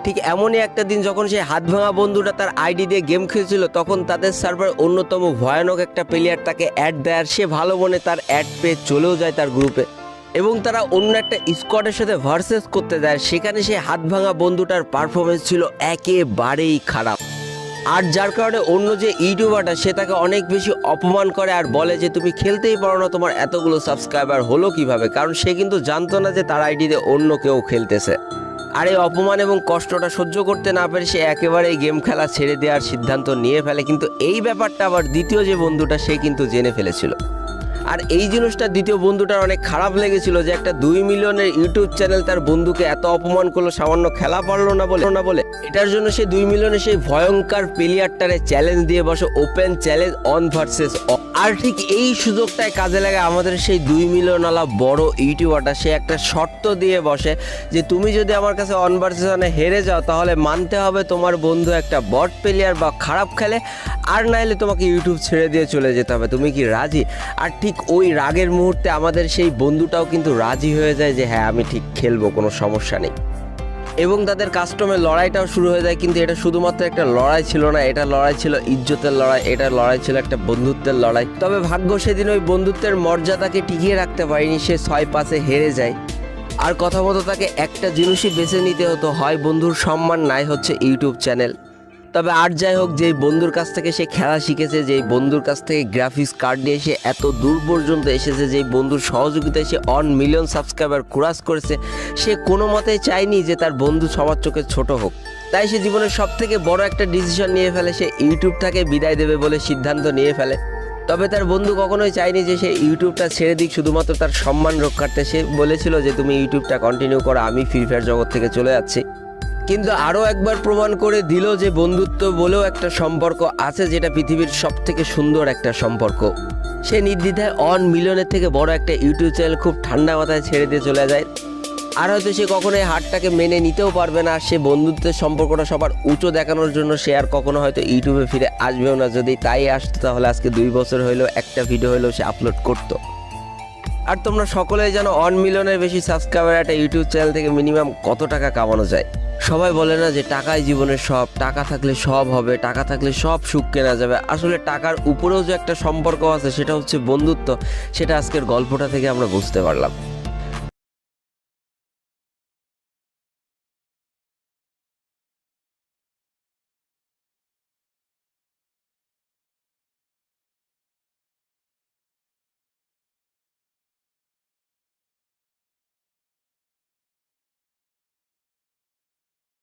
ঠিক এমনই একটা দিন যখন সেই হাত ভাঙা বন্ধুটা তার আইডি দিয়ে গেম খেলছিল, তখন তাদের সার্ভার অন্যতম ভয়ানক একটা প্লেয়ার তাকে অ্যাড দেয়, আর সে ভালো মনে তার অ্যাড পেয়ে চলেও যায় তার গ্রুপে, এবং তারা অন্য একটা স্কোয়াডের সাথে ভার্সেস করতে যায়। সেখানে সেই হাত ভাঙা বন্ধুটার পারফরমেন্স ছিল একেবারেই খারাপ, আর যার কারণে অন্য যে ইউটিউবারটা সে তাকে অনেক বেশি অপমান করে আর বলে যে তুমি খেলতেই পারো না, তোমার এতগুলো সাবস্ক্রাইবার হলো কিভাবে, কারণ সে কিন্তু জানতো না যে তার আইডিতে অন্য কেউ খেলতেছে। আর এই অপমান এবং কষ্টটা সহ্য করতে না পেরে সে একেবারে এই গেম খেলা ছেড়ে দেওয়ার সিদ্ধান্ত নিয়ে ফেলে। কিন্তু এই ব্যাপারটা আবার দ্বিতীয় যে বন্ধুটা সে কিন্তু জেনে ফেলেছিল, আর এই জিনিসটা দ্বিতীয় বন্ধুটার অনেক খারাপ লেগেছিল যে একটা 2 মিলিয়নের ইউটিউব চ্যানেল তার বন্ধুকে এত অপমান করলো সামান্য খেলা পারলো না বলে। এটার জন্য সে 2 মিলিয়নের সেই ভয়ঙ্কর প্লেয়ারটারে চ্যালেঞ্জ দিয়ে বসে, ওপেন চ্যালেঞ্জ অন ভার্সেস। আর ঠিক এই সুযোগটায় কাজে লাগে আমাদের সেই 2 মিলিয়নওয়ালা বড় ইউটিউবারটা। সে একটা শর্ত দিয়ে বসে যে তুমি যদি আমার কাছে অন ভার্সেস অনে হেরে যাও তাহলে মানতে হবে তোমার বন্ধু একটা বট প্লেয়ার বা খারাপ খেলে, আর নাইলে তোমাকে ইউটিউব ছেড়ে দিয়ে চলে যেতে হবে। তুমি কি রাজি? আর ঠিক ওই রাগের মুহূর্তে আমাদের সেই বন্ধুটাও কিন্তু রাজি হয়ে যায় যে হ্যাঁ আমি ঠিক খেলবো, কোনো সমস্যা নেই, এবং তাদের কাস্টমের লড়াইটাও শুরু হয়ে যায়। কিন্তু এটা শুধুমাত্র একটা লড়াই ছিল না, এটা লড়াই ছিল ইজ্জতের লড়াই, এটা লড়াই ছিল একটা বন্ধুত্বের লড়াই। তবে ভাগ্য সেদিন ওই বন্ধুত্বের মর্যাদাকে টিকিয়ে রাখতে পারেনি, সে 6-5-এ হেরে যায়। আর কথা মতো তাকে একটা জিনিসই বেছে নিতে হতো, হয় বন্ধুর সম্মান, নাই হচ্ছে ইউটিউব চ্যানেল। তবে আর যাই হোক, যেই বন্ধুর কাছ থেকে সে খেলা শিখেছে, যেই বন্ধুর কাছ থেকে গ্রাফিক্স কার্ড নিয়ে সে এত দূর পর্যন্ত এসেছে, যেই বন্ধুর সহযোগিতায় সে 1 মিলিয়ন সাবস্ক্রাইবার ক্রস করেছে, সে কোনো মতেই চায়নি যে তার বন্ধু সবার চোখে ছোট হোক। তাই সে জীবনের সব থেকে বড় একটা ডিসিশন নিয়ে ফেলে, সে ইউটিউবটাকে বিদায় দেবে বলে সিদ্ধান্ত নিয়ে ফেলে। তবে তার বন্ধু কখনোই চায়নি যে সে ইউটিউবটা ছেড়ে দিক শুধুমাত্র তার সম্মান রক্ষার্থে। সে বলেছিল যে তুমি ইউটিউবটা কন্টিনিউ করো, আমি ফ্রি ফায়ার জগৎ থেকে চলে যাচ্ছি। কিন্তু আরও একবার প্রমাণ করে দিল যে বন্ধুত্ব বলেও একটা সম্পর্ক আছে, যেটা পৃথিবীর সব থেকে সুন্দর একটা সম্পর্ক। সে নির্দ্বিধায় 1 মিলিয়নের থেকে বড় একটা ইউটিউব চ্যানেল খুব ঠান্ডা মাথায় ছেড়ে দিয়ে চলে যায়। আর হয়তো সে কখনোই হারটাকে মেনে নিতেও পারবে না, সে বন্ধুত্বের সম্পর্কটা সবার উঁচু দেখানোর জন্য সে আর কখনো হয়তো ইউটিউবে ফিরে আসবেও না। যদি তাই আসতো তাহলে আজকে 2 বছর হইলেও একটা ভিডিও হলেও সে আপলোড করতো। আর তোমরা সকলেই জানো 1 মিলিয়নের বেশি সাবস্ক্রাইবার একটা ইউটিউব চ্যানেল থেকে মিনিমাম কত টাকা কামানো যায়। সবাই বলে না যে টাকাই জীবনের সব, টাকা থাকলে সব হবে, টাকা থাকলে সব সুখ কেনা যাবে। আসলে টাকার উপরেও যে একটা সম্পর্ক আছে সেটা হচ্ছে বন্ধুত্ব, সেটা আজকের গল্পটা থেকে আমরা বুঝতে পারলাম।